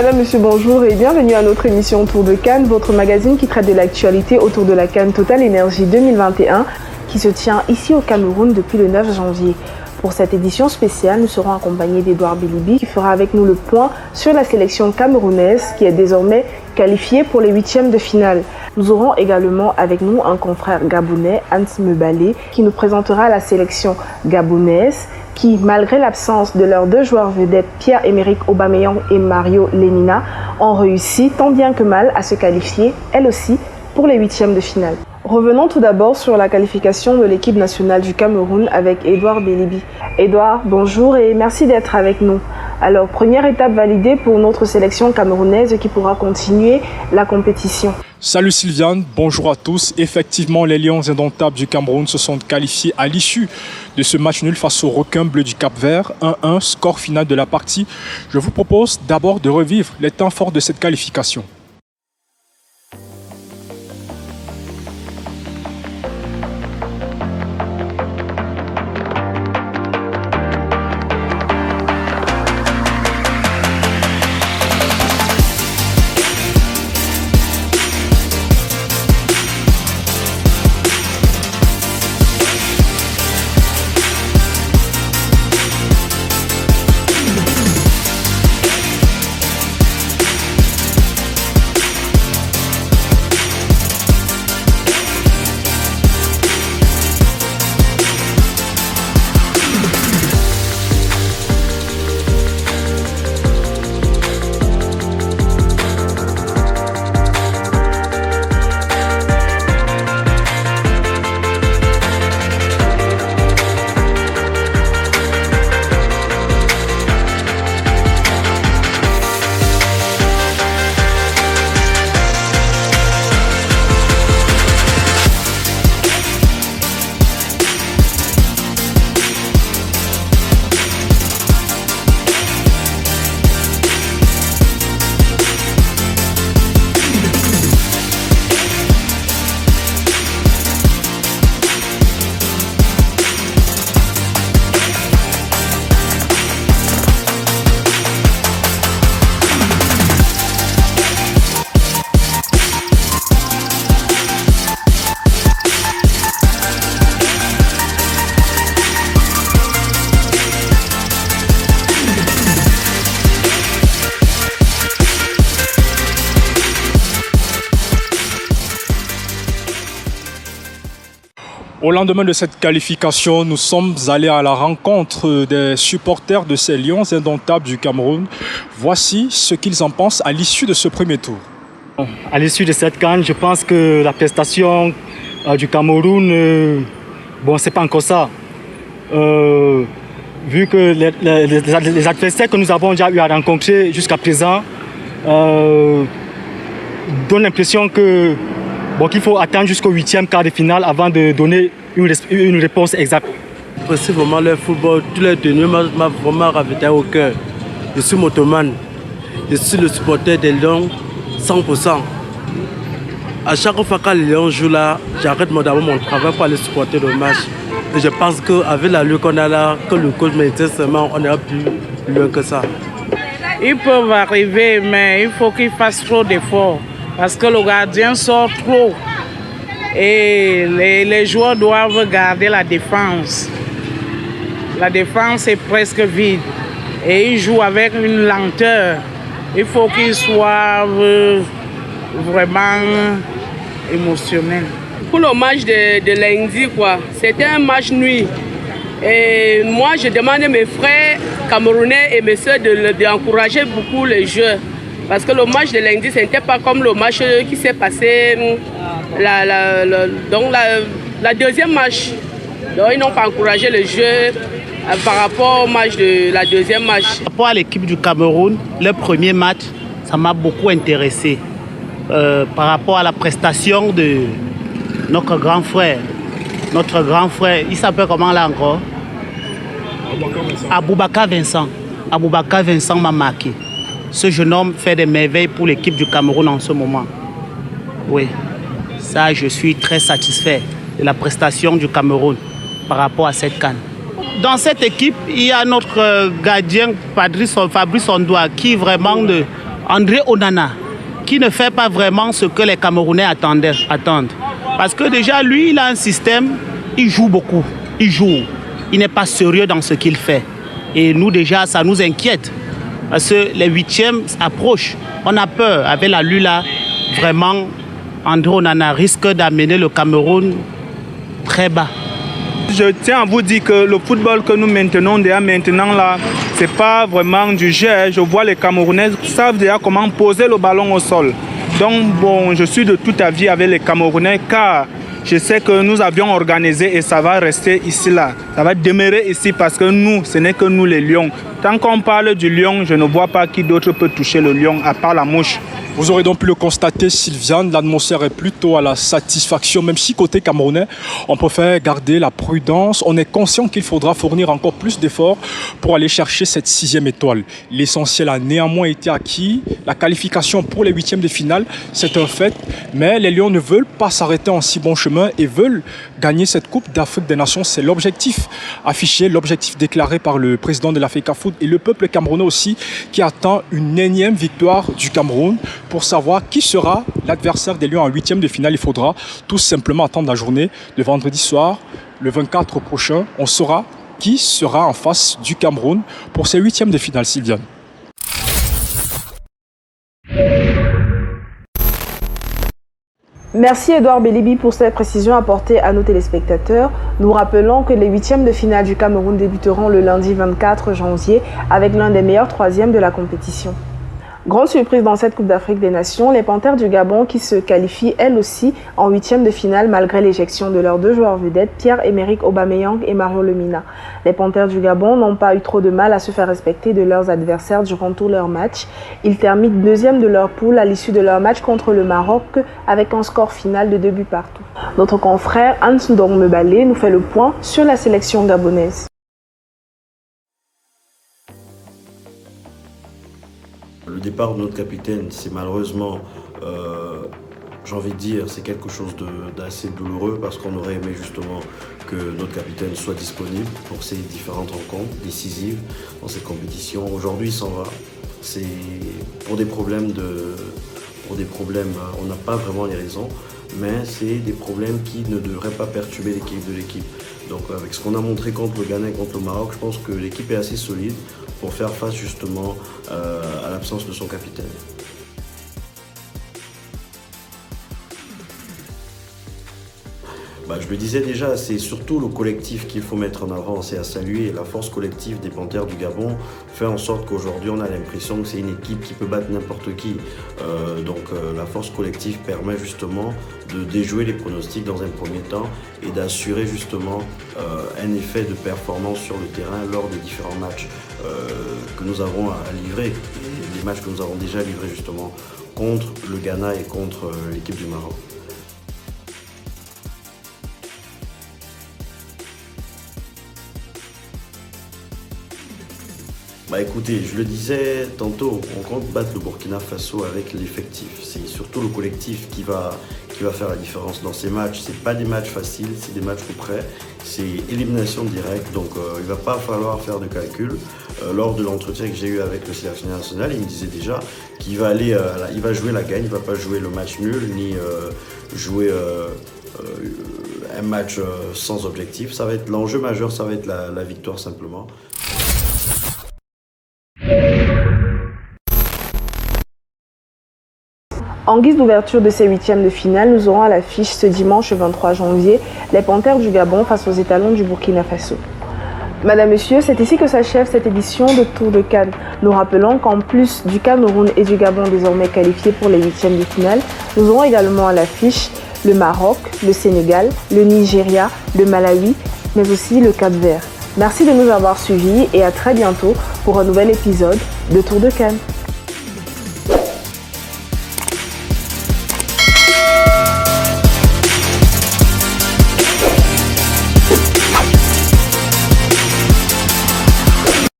Madame, Monsieur, bonjour et bienvenue à notre émission Tour de Cannes, votre magazine qui traite de l'actualité autour de la Cannes Total Energy 2021 qui se tient ici au Cameroun depuis le 9 janvier. Pour cette édition spéciale, nous serons accompagnés d'Edouard Bilibi qui fera avec nous le point sur la sélection camerounaise qui est désormais qualifiée pour les huitièmes de finale. Nous aurons également avec nous un confrère gabonais, Hans Mebale, qui nous présentera la sélection gabonaise qui, malgré l'absence de leurs deux joueurs vedettes, Pierre-Emerick Aubameyang et Mario Lemina, ont réussi tant bien que mal à se qualifier, elle aussi, pour les huitièmes de finale. Revenons tout d'abord sur la qualification de l'équipe nationale du Cameroun avec Edouard Bilibi. Edouard, bonjour et merci d'être avec nous. Alors, première étape validée pour notre sélection camerounaise qui pourra continuer la compétition. Salut Sylviane, bonjour à tous. Effectivement, les Lions indomptables du Cameroun se sont qualifiés à l'issue de ce match nul face aux requins bleus du Cap-Vert, 1-1, score final de la partie. Je vous propose d'abord de revivre les temps forts de cette qualification. Au lendemain de cette qualification, nous sommes allés à la rencontre des supporters de ces Lions indomptables du Cameroun. Voici ce qu'ils en pensent à l'issue de ce premier tour. À l'issue de cette CAN, je pense que la prestation du Cameroun, c'est pas encore ça. Vu que les adversaires que nous avons déjà eu à rencontrer jusqu'à présent donnent l'impression que qu'il faut attendre jusqu'au 8e quart de finale avant de donner une réponse exacte. Précisément le football, tous les derniers matchs m'ont vraiment ravitaillé au cœur. Je suis motoman, je suis le supporter des Lions 100%. À chaque fois que les Lions jouent là, j'arrête mon travail pour aller supporter le match. Et je pense qu'avec la lutte qu'on a là, que le coach méritait seulement, on ira plus loin que ça. Ils peuvent arriver, mais il faut qu'ils fassent trop d'efforts. Parce que le gardien sort trop et les joueurs doivent garder la défense. La défense est presque vide et ils jouent avec une lenteur. Il faut qu'ils soient vraiment émotionnels. Pour le match de lundi, c'était un match nuit. Et moi, je demande à mes frères camerounais et mes soeurs d'encourager beaucoup les joueurs. Parce que le match de lundi, ce n'était pas comme le match qui s'est passé, la deuxième match. Donc, ils n'ont pas encouragé le jeu par rapport au match de la deuxième match. Par rapport à l'équipe du Cameroun, le premier match, ça m'a beaucoup intéressé. Par rapport à la prestation de notre grand frère. Il s'appelle comment là encore? Aboubakar Vincent. Aboubakar Vincent m'a marqué. Ce jeune homme fait des merveilles pour l'équipe du Cameroun en ce moment. Oui, ça, je suis très satisfait de la prestation du Cameroun par rapport à cette CAN. Dans cette équipe, il y a notre gardien Fabrice Ondoa qui vraiment André Onana, qui ne fait pas vraiment ce que les Camerounais attendent. Parce que déjà, lui, il a un système, il joue beaucoup, il joue. Il n'est pas sérieux dans ce qu'il fait. Et nous, déjà, ça nous inquiète. Parce que les huitièmes approchent. On a peur. Avec la Lula, vraiment, André Onana risque d'amener le Cameroun très bas. Je tiens à vous dire que le football que nous maintenons déjà maintenant là, c'est pas vraiment du jeu. Je vois les Camerounais savent déjà comment poser le ballon au sol. Donc bon, je suis de tout avis avec les Camerounais car je sais que nous avions organisé et ça va rester ici là. Ça va demeurer ici parce que nous, ce n'est que nous les lions. Tant qu'on parle du lion, je ne vois pas qui d'autre peut toucher le lion à part la mouche. Vous aurez donc pu le constater, Sylviane, l'atmosphère est plutôt à la satisfaction, même si côté camerounais, on préfère garder la prudence. On est conscient qu'il faudra fournir encore plus d'efforts pour aller chercher cette 6e étoile. L'essentiel a néanmoins été acquis. La qualification pour les 8e de finale, c'est un fait. Mais les Lions ne veulent pas s'arrêter en si bon chemin et veulent gagner cette Coupe d'Afrique des Nations. C'est l'objectif affiché, l'objectif déclaré par le président de l'Africafoot et le peuple camerounais aussi, qui attend une énième victoire du Cameroun. Pour savoir qui sera l'adversaire des Lions en 8e de finale, il faudra tout simplement attendre la journée de vendredi soir, le 24 prochain. On saura qui sera en face du Cameroun pour ces 8e de finale, Sylviane. Merci Edouard Bélibi pour cette précision apportée à nos téléspectateurs. Nous rappelons que les 8e de finale du Cameroun débuteront le lundi 24 janvier avec l'un des meilleurs 3e de la compétition. Grande surprise dans cette Coupe d'Afrique des Nations, les Panthères du Gabon qui se qualifient elles aussi en 8e de finale malgré l'éjection de leurs 2 joueurs vedettes, Pierre-Emerick Aubameyang et Mario Lemina. Les Panthères du Gabon n'ont pas eu trop de mal à se faire respecter de leurs adversaires durant tout leur match. Ils terminent 2e de leur poule à l'issue de leur match contre le Maroc avec un score final de 2 buts partout. Notre confrère Hans Ndong-Mebale nous fait le point sur la sélection gabonaise. Le départ de notre capitaine, c'est malheureusement, j'ai envie de dire, c'est quelque chose d'assez douloureux parce qu'on aurait aimé justement que notre capitaine soit disponible pour ces différentes rencontres décisives dans cette compétition. Aujourd'hui, il s'en va. C'est pour des problèmes, on n'a pas vraiment les raisons, mais c'est des problèmes qui ne devraient pas perturber l'équipe. Donc avec ce qu'on a montré contre le Ghana et contre le Maroc, je pense que l'équipe est assez solide pour faire face justement à l'absence de son capitaine. Je le disais déjà, c'est surtout le collectif qu'il faut mettre en avant, c'est à saluer. La force collective des Panthères du Gabon fait en sorte qu'aujourd'hui on a l'impression que c'est une équipe qui peut battre n'importe qui. La force collective permet justement de déjouer les pronostics dans un premier temps et d'assurer justement un effet de performance sur le terrain lors des différents matchs que nous avons à livrer. Et les matchs que nous avons déjà livrés justement contre le Ghana et contre l'équipe du Maroc. Écoutez, je le disais tantôt, on compte battre le Burkina Faso avec l'effectif. C'est surtout le collectif qui va faire la différence dans ces matchs. Ce n'est pas des matchs faciles, c'est des matchs tout près. C'est élimination directe, donc il ne va pas falloir faire de calcul. Lors de l'entretien que j'ai eu avec le sélectionneur national, il me disait déjà qu'il va il va jouer la gagne, il ne va pas jouer le match nul, ni jouer un match sans objectif. Ça va être l'enjeu majeur, ça va être la victoire simplement. En guise d'ouverture de ces 8e de finale, nous aurons à l'affiche ce dimanche 23 janvier les Panthères du Gabon face aux étalons du Burkina Faso. Madame, Monsieur, c'est ici que s'achève cette édition de Tour de CAN. Nous rappelons qu'en plus du Cameroun et du Gabon désormais qualifiés pour les 8e de finale, nous aurons également à l'affiche le Maroc, le Sénégal, le Nigeria, le Malawi, mais aussi le Cap-Vert. Merci de nous avoir suivis et à très bientôt pour un nouvel épisode de Tour de CAN.